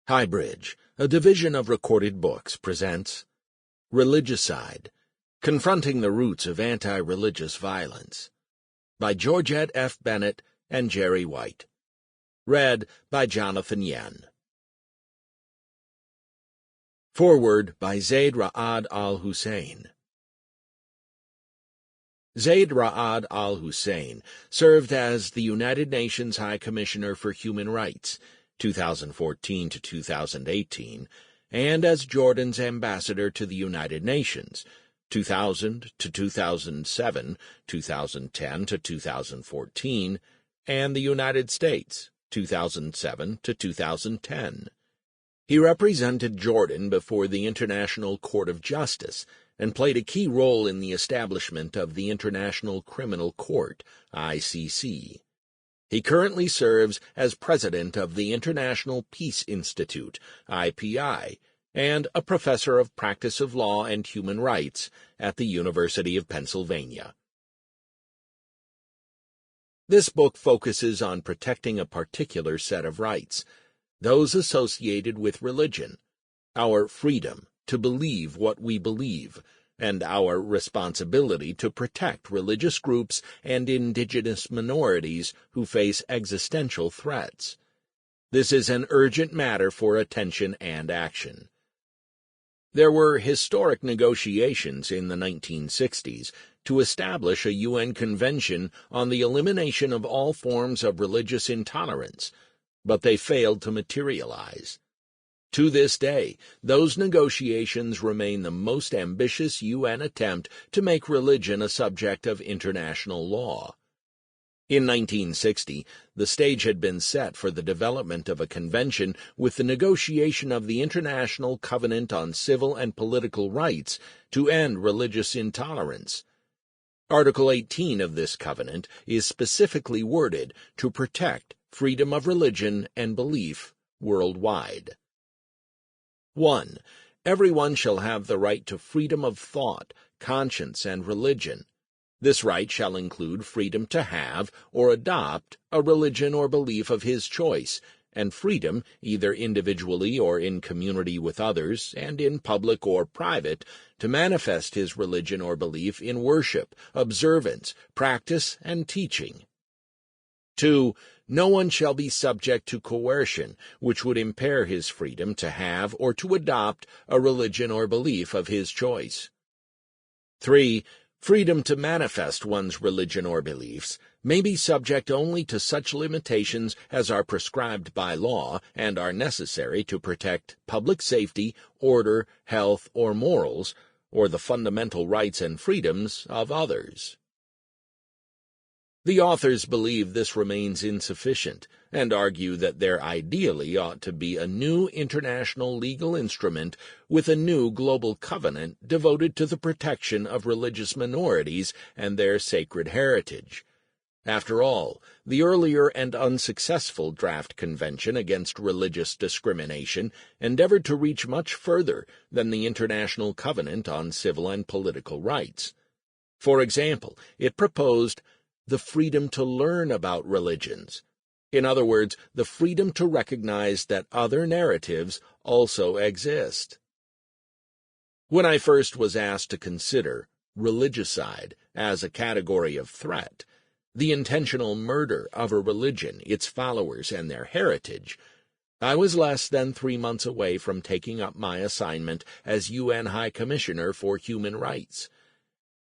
Highbridge, a division of Recorded Books, presents Religicide, Confronting the Roots of Anti-Religious Violence, by Georgette F. Bennett and Jerry White. Read by Jonathan Yen. Foreword by Zaid Ra'ad al-Hussein. Zaid Ra'ad al-Hussein served as the United Nations High Commissioner for Human Rights, 2014 to 2018, and as Jordan's ambassador to the United Nations, 2000 to 2007, 2010 to 2014, and the United States, 2007 to 2010. He represented Jordan before the International Court of Justice and played a key role in the establishment of the International Criminal Court, ICC. He currently serves as president of the International Peace Institute, IPI, and a professor of practice of law and human rights at the University of Pennsylvania. This book focuses on protecting a particular set of rights, those associated with religion, our freedom to believe what we believe, and our responsibility to protect religious groups and indigenous minorities who face existential threats. This is an urgent matter for attention and action. There were historic negotiations in the 1960s to establish a UN Convention on the elimination of all forms of religious intolerance, but they failed to materialize. To this day, those negotiations remain the most ambitious UN attempt to make religion a subject of international law. In 1960, the stage had been set for the development of a convention with the negotiation of the International Covenant on Civil and Political Rights to end religious intolerance. Article 18 of this covenant is specifically worded to protect freedom of religion and belief worldwide. 1. Everyone shall have the right to freedom of thought, conscience, and religion. This right shall include freedom to have or adopt a religion or belief of his choice, and freedom, either individually or in community with others, and in public or private, to manifest his religion or belief in worship, observance, practice, and teaching. 2. No one shall be subject to coercion, which would impair his freedom to have or to adopt a religion or belief of his choice. 3. Freedom to manifest one's religion or beliefs may be subject only to such limitations as are prescribed by law and are necessary to protect public safety, order, health, or morals, or the fundamental rights and freedoms of others. The authors believe this remains insufficient, and argue that there ideally ought to be a new international legal instrument with a new global covenant devoted to the protection of religious minorities and their sacred heritage. After all, the earlier and unsuccessful draft convention against religious discrimination endeavored to reach much further than the International Covenant on Civil and Political Rights. For example, it proposed the freedom to learn about religions. In other words, the freedom to recognize that other narratives also exist. When I first was asked to consider religicide as a category of threat, the intentional murder of a religion, its followers, and their heritage, I was less than 3 months away from taking up my assignment as UN High Commissioner for Human Rights.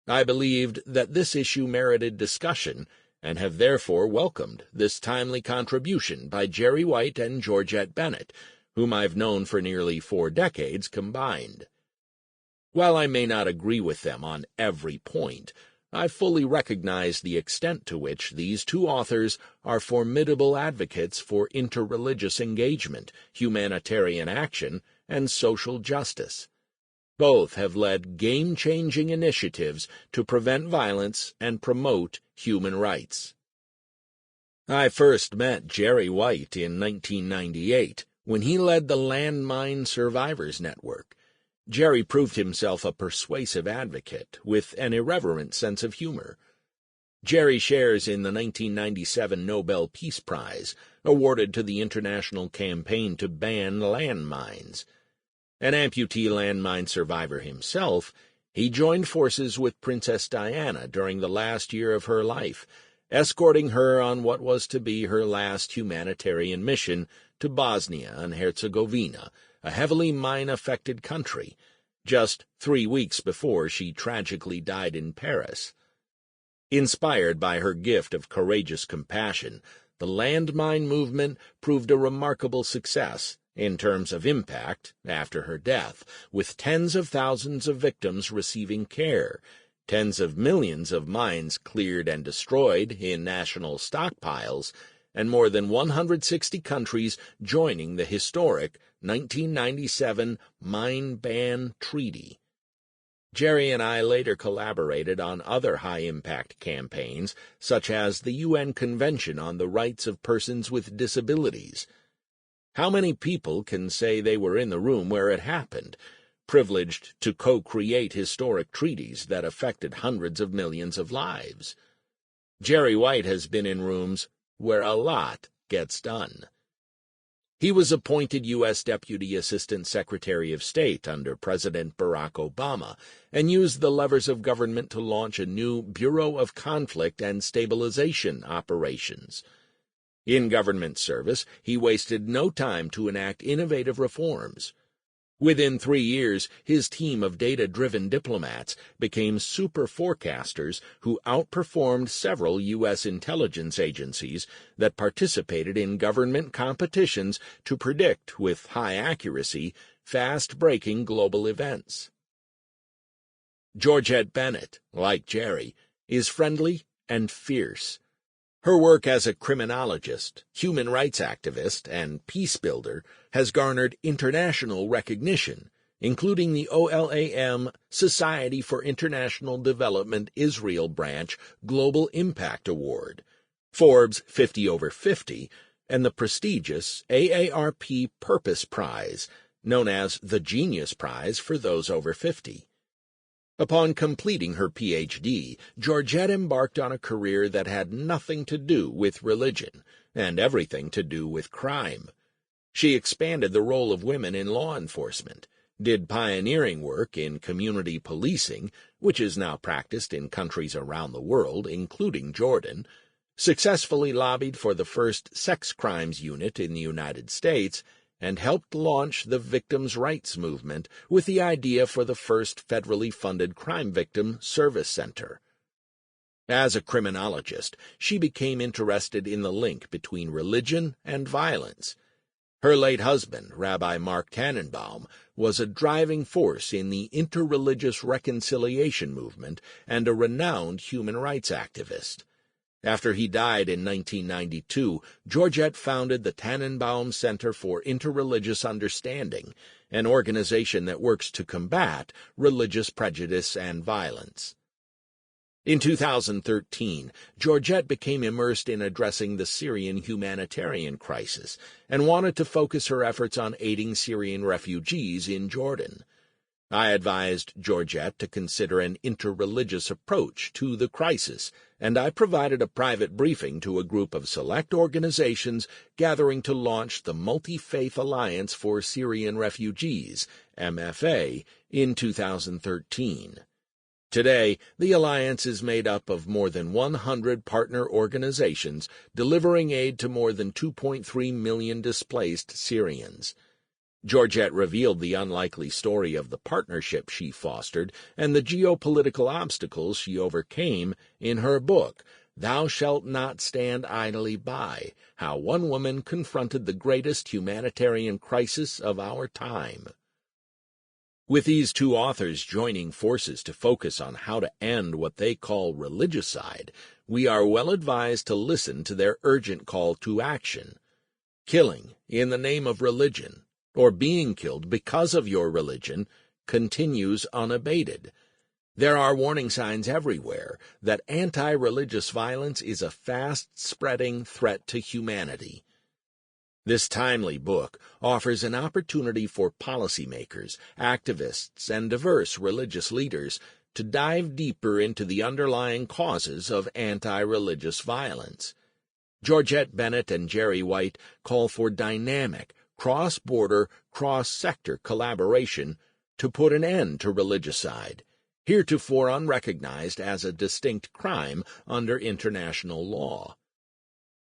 I believed that this issue merited discussion, and have therefore welcomed this timely contribution by Jerry White and Georgette Bennett, whom I've known for nearly 4 decades combined. While I may not agree with them on every point, I fully recognize the extent to which these two authors are formidable advocates for interreligious engagement, humanitarian action, and social justice. Both have led game-changing initiatives to prevent violence and promote human rights. I first met Jerry White in 1998, when he led the Landmine Survivors Network. Jerry proved himself a persuasive advocate with an irreverent sense of humor. Jerry shares in the 1997 Nobel Peace Prize, awarded to the international campaign to ban landmines. An amputee landmine survivor himself, he joined forces with Princess Diana during the last year of her life, escorting her on what was to be her last humanitarian mission to Bosnia and Herzegovina, a heavily mine-affected country, just 3 weeks before she tragically died in Paris. Inspired by her gift of courageous compassion, the landmine movement proved a remarkable success in terms of impact after her death, with tens of thousands of victims receiving care, tens of millions of mines cleared and destroyed in national stockpiles, and more than 160 countries joining the historic 1997 Mine Ban Treaty. Jerry and I later collaborated on other high-impact campaigns, such as the UN Convention on the Rights of Persons with Disabilities. How many people can say they were in the room where it happened, privileged to co-create historic treaties that affected hundreds of millions of lives? Jerry White has been in rooms where a lot gets done. He was appointed U.S. Deputy Assistant Secretary of State under President Barack Obama and used the levers of government to launch a new Bureau of Conflict and Stabilization Operations. In government service, he wasted no time to enact innovative reforms. Within 3 years, his team of data-driven diplomats became super forecasters who outperformed several U.S. intelligence agencies that participated in government competitions to predict, with high accuracy, fast-breaking global events. Georgette Bennett, like Jerry, is friendly and fierce. Her work as a criminologist, human rights activist, and peace builder has garnered international recognition, including the OLAM Society for International Development Israel Branch Global Impact Award, Forbes 50/50, and the prestigious AARP Purpose Prize, known as the Genius Prize for those over 50. Upon completing her Ph.D., Georgette embarked on a career that had nothing to do with religion and everything to do with crime. She expanded the role of women in law enforcement, did pioneering work in community policing, which is now practiced in countries around the world, including Jordan, successfully lobbied for the first sex crimes unit in the United States, and helped launch the victims' rights movement with the idea for the first federally funded crime victim service center. As a criminologist, she became interested in the link between religion and violence. Her late husband, Rabbi Mark Tannenbaum, was a driving force in the interreligious reconciliation movement and a renowned human rights activist. After he died in 1992, Georgette founded the Tannenbaum Center for Interreligious Understanding, an organization that works to combat religious prejudice and violence. In 2013, Georgette became immersed in addressing the Syrian humanitarian crisis and wanted to focus her efforts on aiding Syrian refugees in Jordan. I advised Georgette to consider an interreligious approach to the crisis, and I provided a private briefing to a group of select organizations gathering to launch the Multi-Faith Alliance for Syrian Refugees, MFA, in 2013. Today, the alliance is made up of more than 100 partner organizations delivering aid to more than 2.3 million displaced Syrians. Georgette revealed the unlikely story of the partnership she fostered and the geopolitical obstacles she overcame in her book, Thou Shalt Not Stand Idly By, How One Woman Confronted the Greatest Humanitarian Crisis of Our Time. With these two authors joining forces to focus on how to end what they call religicide, we are well advised to listen to their urgent call to action. Killing in the name of religion, or being killed because of your religion, continues unabated. There are warning signs everywhere that anti-religious violence is a fast-spreading threat to humanity. This timely book offers an opportunity for policymakers, activists, and diverse religious leaders to dive deeper into the underlying causes of anti-religious violence. Georgette Bennett and Jerry White call for dynamic, cross-border, cross-sector collaboration to put an end to religicide, heretofore unrecognized as a distinct crime under international law.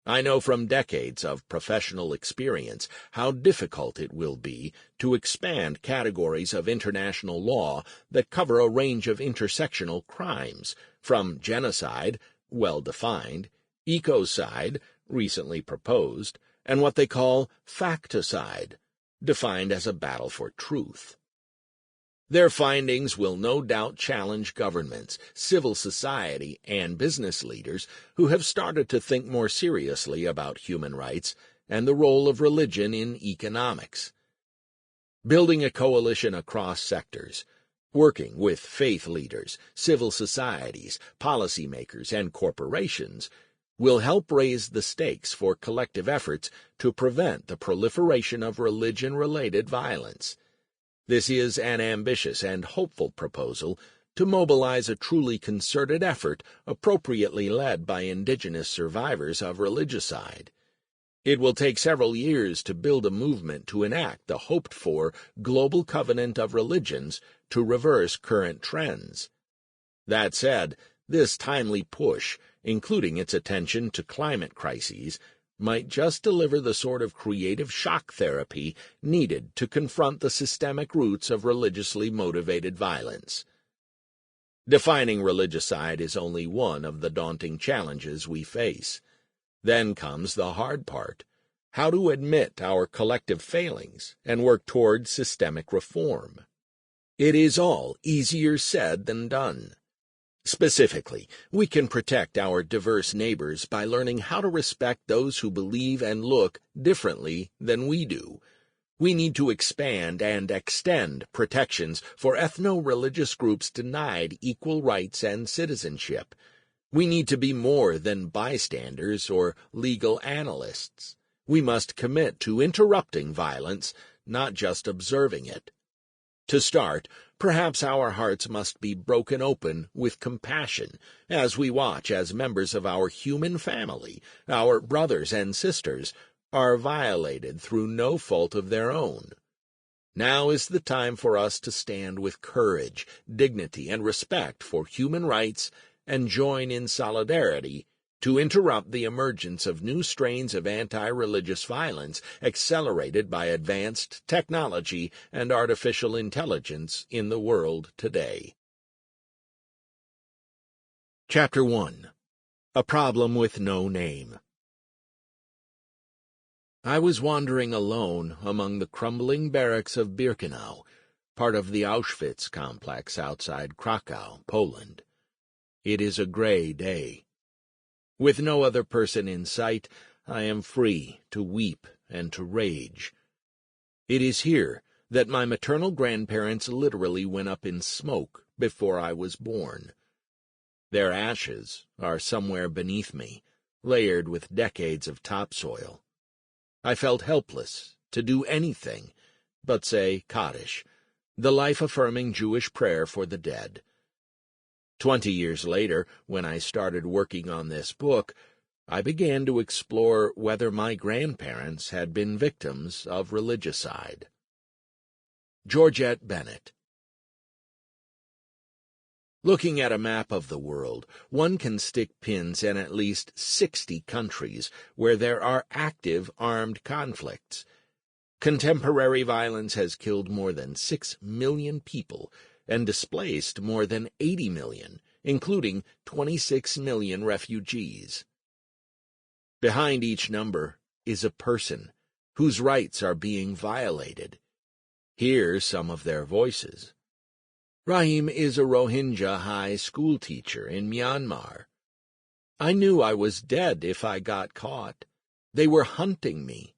I know from decades of professional experience how difficult it will be to expand categories of international law that cover a range of intersectional crimes, from genocide, well-defined, ecocide, recently proposed, and what they call facticide, defined as a battle for truth. Their findings will no doubt challenge governments, civil society, and business leaders who have started to think more seriously about human rights and the role of religion in economics. Building a coalition across sectors, working with faith leaders, civil societies, policymakers, and corporations will help raise the stakes for collective efforts to prevent the proliferation of religion-related violence. This is an ambitious and hopeful proposal to mobilize a truly concerted effort appropriately led by Indigenous survivors of religicide. It will take several years to build a movement to enact the hoped-for global covenant of religions to reverse current trends. That said, this timely push, including its attention to climate crises, might just deliver the sort of creative shock therapy needed to confront the systemic roots of religiously motivated violence. Defining religicide is only one of the daunting challenges we face. Then comes the hard part: how to admit our collective failings and work toward systemic reform. It is all easier said than done. Specifically, we can protect our diverse neighbors by learning how to respect those who believe and look differently than we do. We need to expand and extend protections for ethno-religious groups denied equal rights and citizenship. We need to be more than bystanders or legal analysts. We must commit to interrupting violence, not just observing it. To start, perhaps our hearts must be broken open with compassion as we watch as members of our human family, our brothers and sisters, are violated through no fault of their own. Now is the time for us to stand with courage, dignity, and respect for human rights and join in solidarity to interrupt the emergence of new strains of anti-religious violence accelerated by advanced technology and artificial intelligence in the world today. Chapter 1. A Problem with No Name. I was wandering alone among the crumbling barracks of Birkenau, part of the Auschwitz complex outside Krakow, Poland. It is a gray day. With no other person in sight, I am free to weep and to rage. It is here that my maternal grandparents literally went up in smoke before I was born. Their ashes are somewhere beneath me, layered with decades of topsoil. I felt helpless to do anything but say Kaddish, the life-affirming Jewish prayer for the dead. 20 years later, when I started working on this book, I began to explore whether my grandparents had been victims of religicide. Georgette Bennett. Looking at a map of the world, one can stick pins in at least 60 countries where there are active armed conflicts. Contemporary violence has killed more than 6 million people and displaced more than 80 million, including 26 million refugees. Behind each number is a person whose rights are being violated. Hear some of their voices. Rahim is a Rohingya high school teacher in Myanmar. I knew I was dead if I got caught. They were hunting me.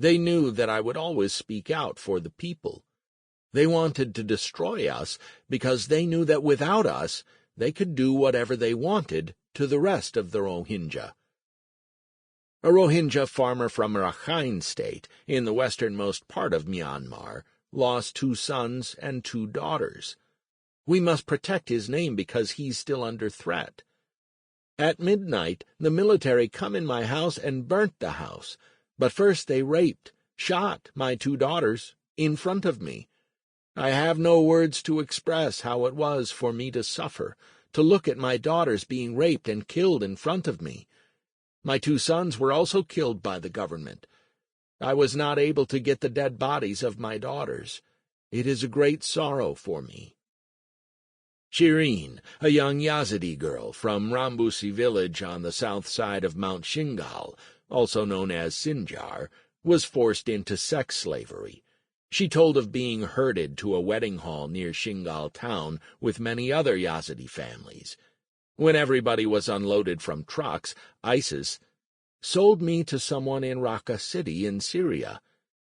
They knew that I would always speak out for the people. They wanted to destroy us because they knew that without us, they could do whatever they wanted to the rest of the Rohingya. A Rohingya farmer from Rakhine State, in the westernmost part of Myanmar, lost 2 sons and 2 daughters. We must protect his name because he's still under threat. At midnight, the military come in my house and burnt the house. But first they raped, shot my 2 daughters in front of me. I have no words to express how it was for me to suffer, to look at my daughters being raped and killed in front of me. My 2 sons were also killed by the government. I was not able to get the dead bodies of my daughters. It is a great sorrow for me." Shireen, a young Yazidi girl from Rambusi village on the south side of Mount Shingal, also known as Sinjar, was forced into sex slavery. She told of being herded to a wedding hall near Shingal town with many other Yazidi families. When everybody was unloaded from trucks, ISIS sold me to someone in Raqqa city in Syria.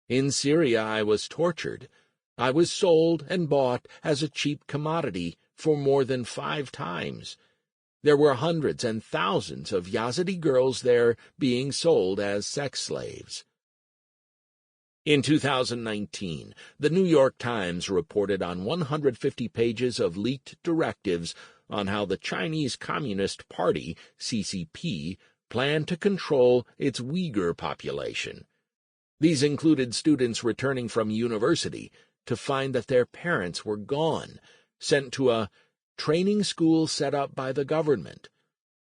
In Syria I was tortured. I was sold and bought as a cheap commodity for more than 5 times. There were hundreds and thousands of Yazidi girls there being sold as sex slaves. In 2019, the New York Times reported on 150 pages of leaked directives on how the Chinese Communist Party, CCP, planned to control its Uyghur population. These included students returning from university to find that their parents were gone, sent to a training school set up by the government.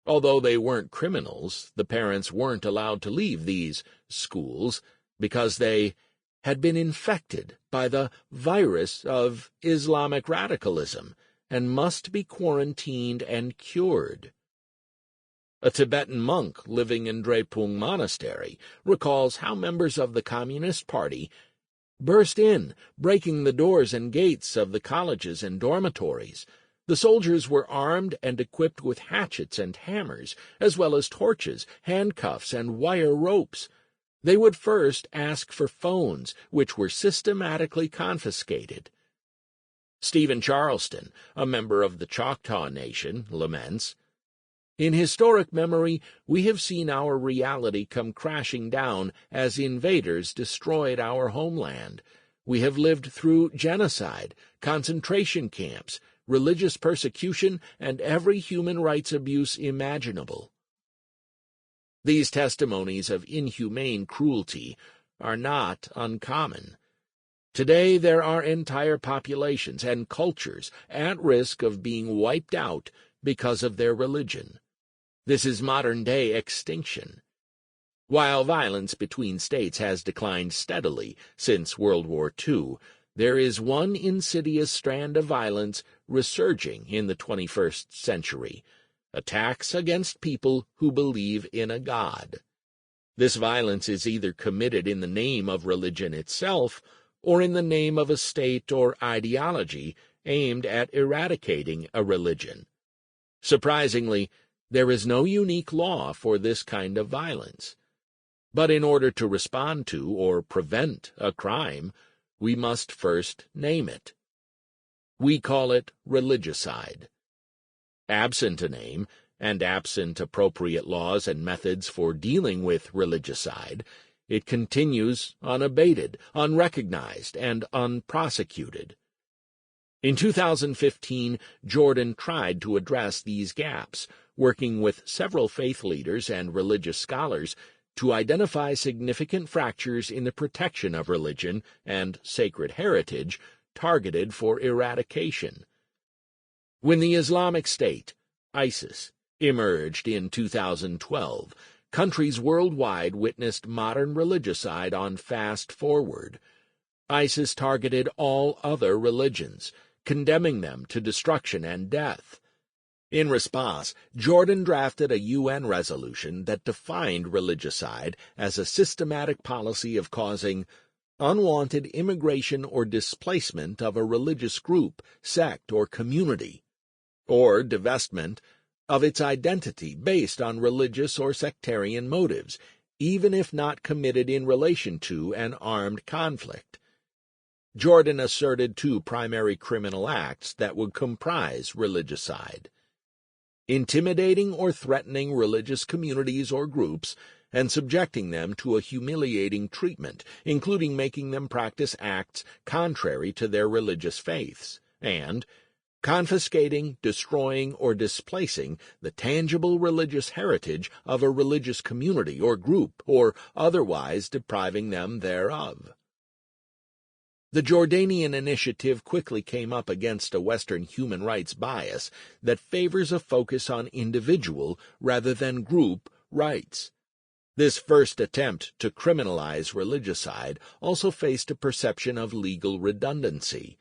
Although they weren't criminals, the parents weren't allowed to leave these schools because they had been infected by the virus of Islamic radicalism and must be quarantined and cured. A Tibetan monk living in Drepung Monastery recalls how members of the Communist Party burst in, breaking the doors and gates of the colleges and dormitories. The soldiers were armed and equipped with hatchets and hammers, as well as torches, handcuffs, and wire ropes. They would first ask for phones, which were systematically confiscated. Stephen Charleston, a member of the Choctaw Nation, laments, "In historic memory, we have seen our reality come crashing down as invaders destroyed our homeland. We have lived through genocide, concentration camps, religious persecution, and every human rights abuse imaginable." These testimonies of inhumane cruelty are not uncommon. Today there are entire populations and cultures at risk of being wiped out because of their religion. This is modern-day extinction. While violence between states has declined steadily since World War II, there is one insidious strand of violence resurging in the 21st century: attacks against people who believe in a god. This violence is either committed in the name of religion itself or in the name of a state or ideology aimed at eradicating a religion. Surprisingly, there is no unique law for this kind of violence. But in order to respond to or prevent a crime, we must first name it. We call it religicide. Absent a name, and absent appropriate laws and methods for dealing with religicide, it continues unabated, unrecognized, and unprosecuted. In 2015, Jordan tried to address these gaps, working with several faith leaders and religious scholars to identify significant fractures in the protection of religion and sacred heritage targeted for eradication. When the Islamic State, ISIS, emerged in 2012, countries worldwide witnessed modern religicide on fast forward. ISIS targeted all other religions, condemning them to destruction and death. In response, Jordan drafted a UN resolution that defined religicide as a systematic policy of causing unwanted immigration or displacement of a religious group, sect, or community, or divestment of its identity based on religious or sectarian motives, even if not committed in relation to an armed conflict. Jordan asserted 2 primary criminal acts that would comprise religicide: intimidating or threatening religious communities or groups, and subjecting them to a humiliating treatment, including making them practice acts contrary to their religious faiths, and confiscating, destroying, or displacing the tangible religious heritage of a religious community or group, or otherwise depriving them thereof. The Jordanian initiative quickly came up against a Western human rights bias that favors a focus on individual rather than group rights. This first attempt to criminalize religicide also faced a perception of legal redundancy.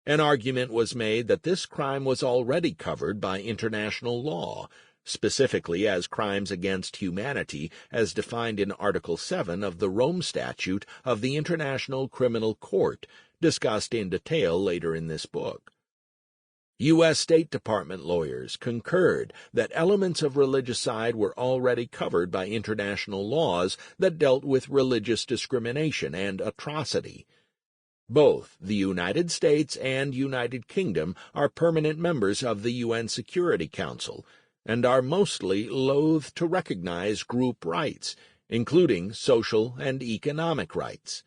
An argument was made that this crime was already covered by international law, specifically as crimes against humanity as defined in Article 7 of the Rome Statute of the International Criminal Court, discussed in detail later in this book. U.S. State Department lawyers concurred that elements of religicide were already covered by international laws that dealt with religious discrimination and atrocity. Both the United States and United Kingdom are permanent members of the UN Security Council and are mostly loath to recognize group rights, including social and economic rights.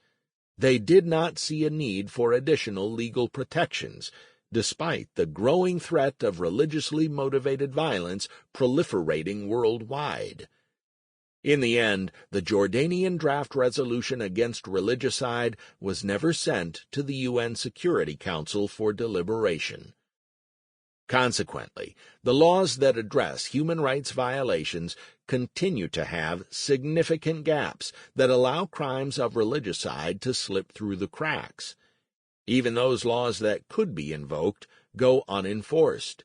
They did not see a need for additional legal protections, despite the growing threat of religiously motivated violence proliferating worldwide. In the end, the Jordanian draft resolution against religicide was never sent to the UN Security Council for deliberation. Consequently, the laws that address human rights violations continue to have significant gaps that allow crimes of religicide to slip through the cracks. Even those laws that could be invoked go unenforced.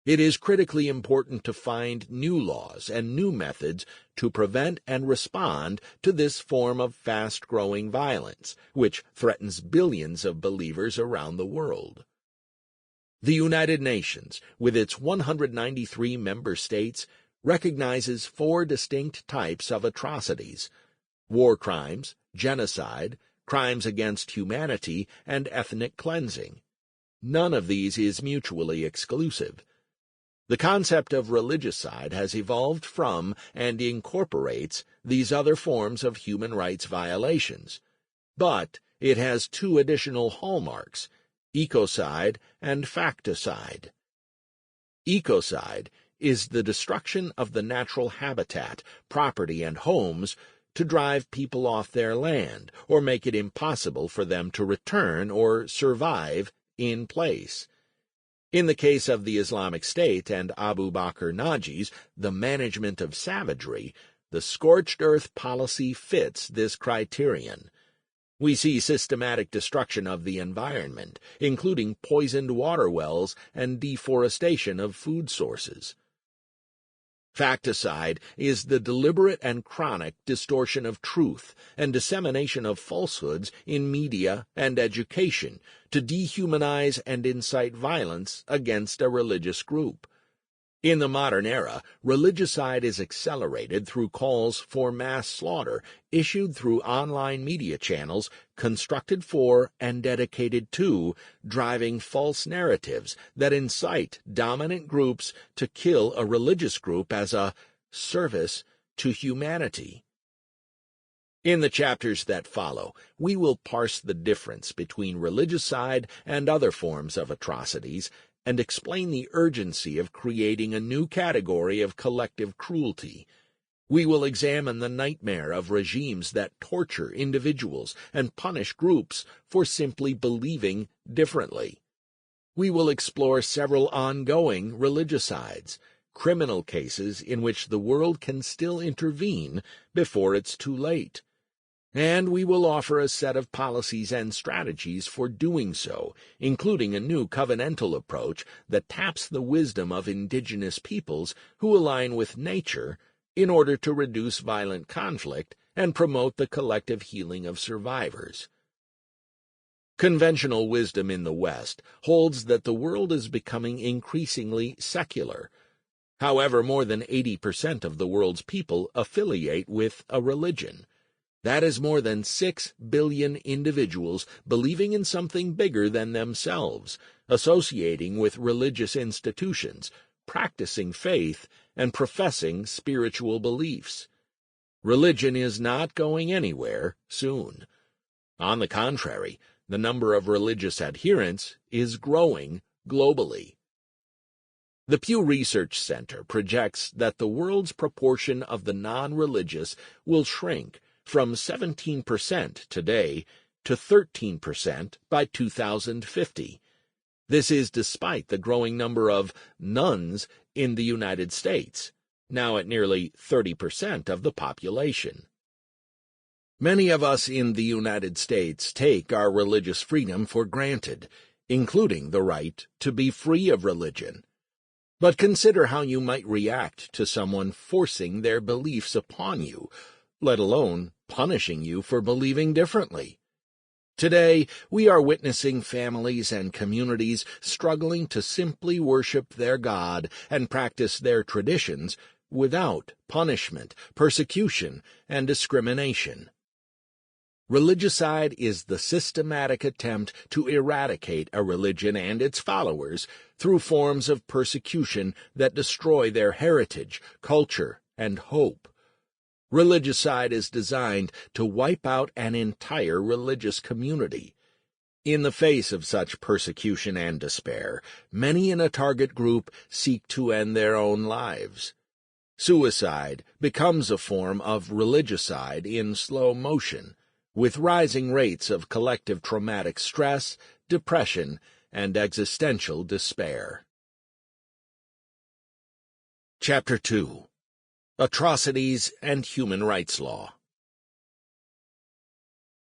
It is critically important to find new laws and new methods to prevent and respond to this form of fast-growing violence, which threatens billions of believers around the world. The United Nations, with its 193 member states, recognizes 4 distinct types of atrocities: war crimes, genocide, crimes against humanity, and ethnic cleansing. None of these is mutually exclusive. The concept of religicide has evolved from and incorporates these other forms of human rights violations, but it has 2 additional hallmarks: ecocide and facticide. Ecocide is the destruction of the natural habitat, property, and homes to drive people off their land or make it impossible for them to return or survive in place. In the case of the Islamic State and Abu Bakr Naji's The Management of Savagery, the scorched earth policy fits this criterion. We see systematic destruction of the environment, including poisoned water wells and deforestation of food sources. Facticide is the deliberate and chronic distortion of truth and dissemination of falsehoods in media and education to dehumanize and incite violence against a religious group. In the modern era, religicide is accelerated through calls for mass slaughter issued through online media channels constructed for and dedicated to driving false narratives that incite dominant groups to kill a religious group as a service to humanity. In the chapters that follow, we will parse the difference between religicide and other forms of atrocities and explain the urgency of creating a new category of collective cruelty. We will examine the nightmare of regimes that torture individuals and punish groups for simply believing differently. We will explore several ongoing religicides, criminal cases in which the world can still intervene before it's too late. And we will offer a set of policies and strategies for doing so, including a new covenantal approach that taps the wisdom of indigenous peoples who align with nature in order to reduce violent conflict and promote the collective healing of survivors. Conventional wisdom in the West holds that the world is becoming increasingly secular. However, more than 80% of the world's people affiliate with a religion. That is more than 6 billion individuals believing in something bigger than themselves, associating with religious institutions, practicing faith, and professing spiritual beliefs. Religion is not going anywhere soon. On the contrary, the number of religious adherents is growing globally. The Pew Research Center projects that the world's proportion of the non-religious will shrink from 17% today to 13% by 2050. This is despite the growing number of nones in the United States, now at nearly 30% of the population. Many of us in the United States take our religious freedom for granted, including the right to be free of religion. But consider how you might react to someone forcing their beliefs upon you, let alone punishing you for believing differently. Today, we are witnessing families and communities struggling to simply worship their God and practice their traditions without punishment, persecution, and discrimination. Religicide is the systematic attempt to eradicate a religion and its followers through forms of persecution that destroy their heritage, culture, and hope. Religicide is designed to wipe out an entire religious community. In the face of such persecution and despair, many in a target group seek to end their own lives. Suicide becomes a form of religicide in slow motion, with rising rates of collective traumatic stress, depression, and existential despair. Chapter 2. Atrocities and Human Rights Law.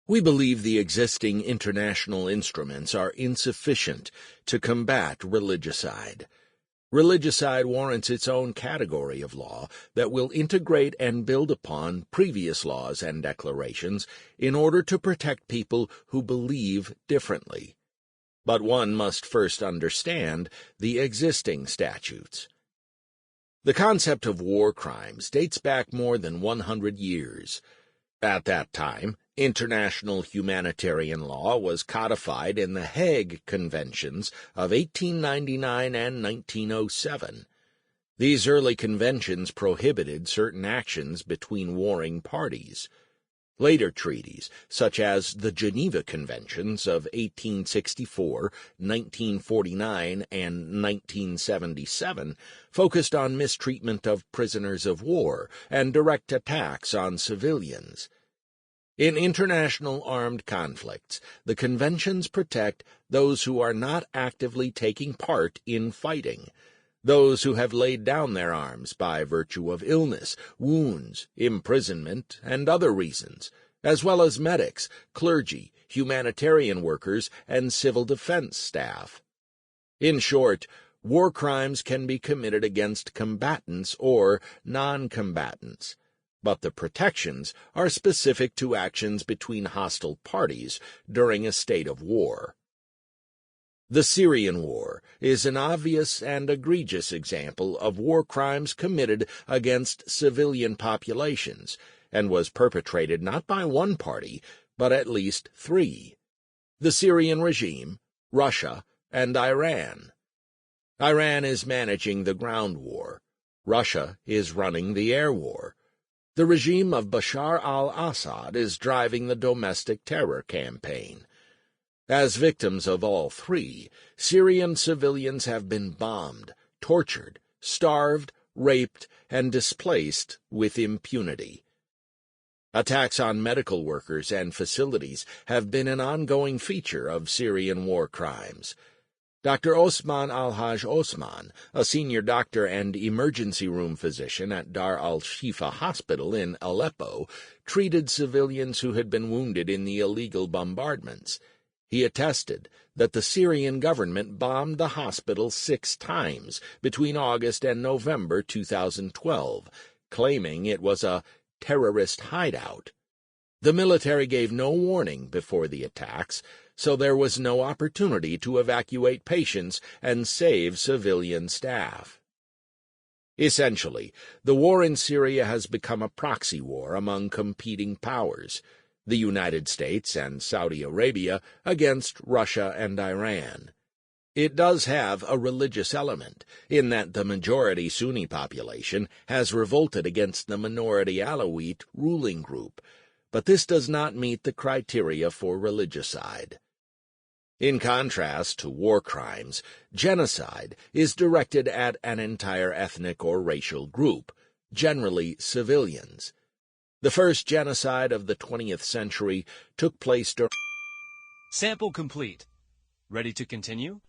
We believe the existing international instruments are insufficient to combat religicide. Religicide warrants its own category of law that will integrate and build upon previous laws and declarations in order to protect people who believe differently. But one must first understand the existing statutes. The concept of war crimes dates back more than 100 years. At that time, international humanitarian law was codified in the Hague Conventions of 1899 and 1907. These early conventions prohibited certain actions between warring parties. Later treaties, such as the Geneva Conventions of 1864, 1949, and 1977, focused on mistreatment of prisoners of war and direct attacks on civilians. In international armed conflicts, the conventions protect those who are not actively taking part in fighting, those who have laid down their arms by virtue of illness, wounds, imprisonment, and other reasons, as well as medics, clergy, humanitarian workers, and civil defense staff. In short, war crimes can be committed against combatants or non-combatants, but the protections are specific to actions between hostile parties during a state of war. The Syrian War is an obvious and egregious example of war crimes committed against civilian populations, and was perpetrated not by one party, but at least three: the Syrian regime, Russia, and Iran. Iran is managing the ground war. Russia is running the air war. The regime of Bashar al-Assad is driving the domestic terror campaign. As victims of all three, Syrian civilians have been bombed, tortured, starved, raped, and displaced with impunity. Attacks on medical workers and facilities have been an ongoing feature of Syrian war crimes. Dr. Osman al-Haj Osman, a senior doctor and emergency room physician at Dar al-Shifa Hospital in Aleppo, treated civilians who had been wounded in the illegal bombardments. He attested that the Syrian government bombed the hospital 6 times between August and November 2012, claiming it was a terrorist hideout. The military gave no warning before the attacks, so there was no opportunity to evacuate patients and save civilian staff. Essentially, the war in Syria has become a proxy war among competing powers, the United States and Saudi Arabia against Russia and Iran. It does have a religious element, in that the majority Sunni population has revolted against the minority Alawite ruling group, but this does not meet the criteria for religicide. In contrast to war crimes, genocide is directed at an entire ethnic or racial group, generally civilians. The first genocide of the 20th century took place during... Sample complete. Ready to continue?